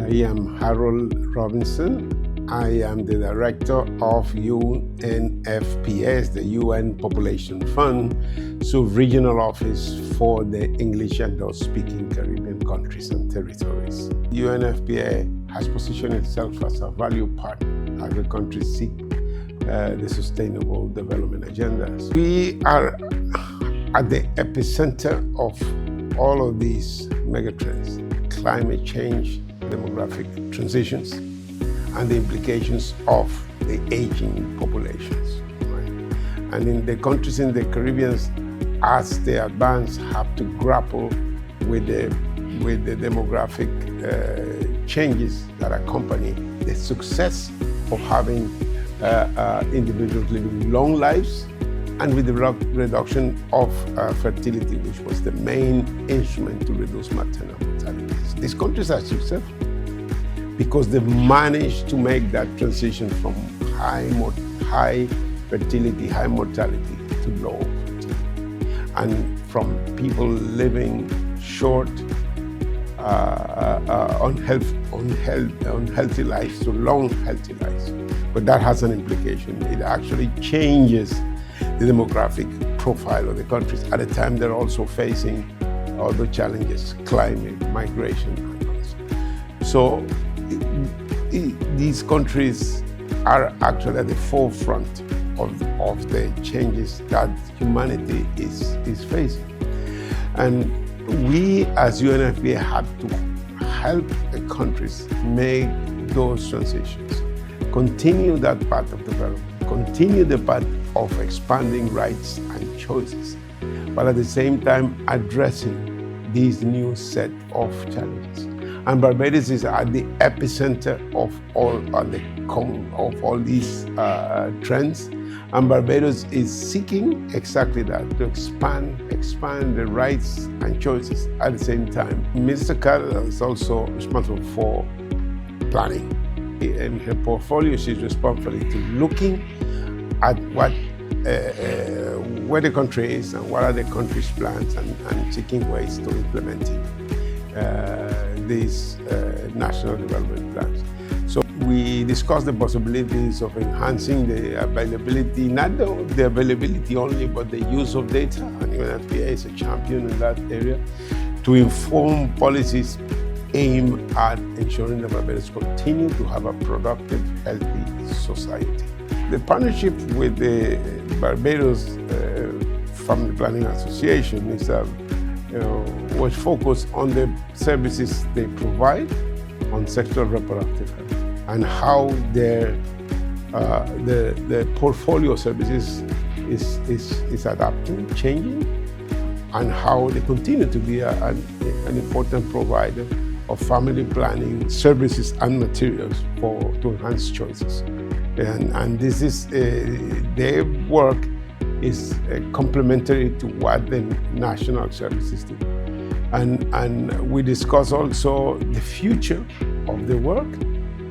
I am Harold Robinson. I am the Director of UNFPA, the UN Population Fund, Sub-Regional Office for the English and Dutch-speaking Caribbean countries and territories. UNFPA has positioned itself as a value partner as the countries seek the Sustainable Development Agendas. We are at the epicenter of all of these megatrends: climate change, demographic transitions, and the implications of the aging populations. Right? And in the countries in the Caribbean, as they advance, have to grapple with the demographic changes that accompany the success of having individuals living long lives, and with the reduction of fertility, which was the main instrument to reduce maternal mortality. These countries are successful because they've managed to make that transition from high fertility, high mortality, to low fertility, and from people living short, unhealthy lives to long, healthy lives. But that has an implication. It actually changes the demographic profile of the countries. At the time, they're also facing other challenges: climate, migration, and others. So these countries are actually at the forefront of the changes that humanity is facing. And we as UNFPA have to help the countries make those transitions, continue that path of development, continue the path of expanding rights and choices, but at the same time addressing these new set of challenges. And Barbados is at the epicenter of all these trends. And Barbados is seeking exactly that, to expand the rights and choices at the same time. Mr. Caddle is also responsible for planning. In her portfolio, she's responsible to looking at where the country is and what are the country's plans, and seeking ways to implementing these national development plans. So we discussed the possibilities of enhancing the availability, not the availability only, but the use of data. And UNFPA is a champion in that area to inform policies aimed at ensuring that Barbados continue to have a productive, healthy society. The partnership with the Barbados Family Planning Association is was focused on the services they provide on sexual reproductive health, and how the portfolio of services is adapting, changing, and how they continue to be an important provider of family planning services and materials to enhance choices. And this is their work is complementary to what the national services do. And we discuss also the future of the work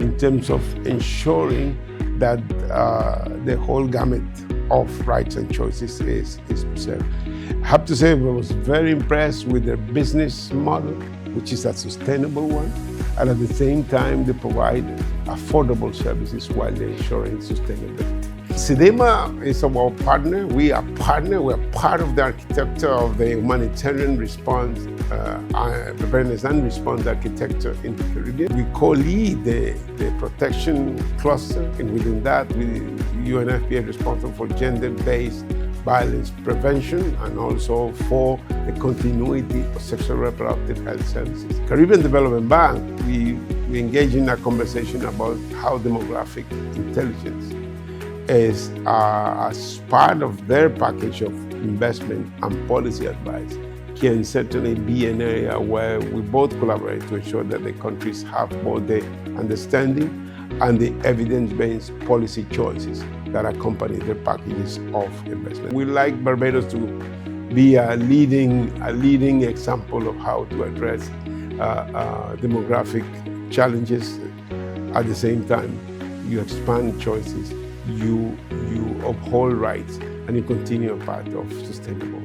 in terms of ensuring that the whole gamut of rights and choices is preserved. I have to say, I was very impressed with their business model, which is a sustainable one, and at the same time they provide affordable services while they're ensuring sustainability. CDEMA is our partner. We are part of the architecture of the humanitarian response, preparedness and response architecture in the Caribbean. We co-lead the protection cluster, and within that, UNFPA is responsible for gender-based violence prevention and also for the continuity of sexual reproductive health services. Caribbean Development Bank, we engage in a conversation about how demographic intelligence is as part of their package of investment and policy advice can certainly be an area where we both collaborate to ensure that the countries have both the understanding and the evidence-based policy choices that accompany their packages of investment. We like Barbados to be a leading example of how to address demographic challenges. At the same time, you expand choices, you uphold rights, and you continue a path of sustainable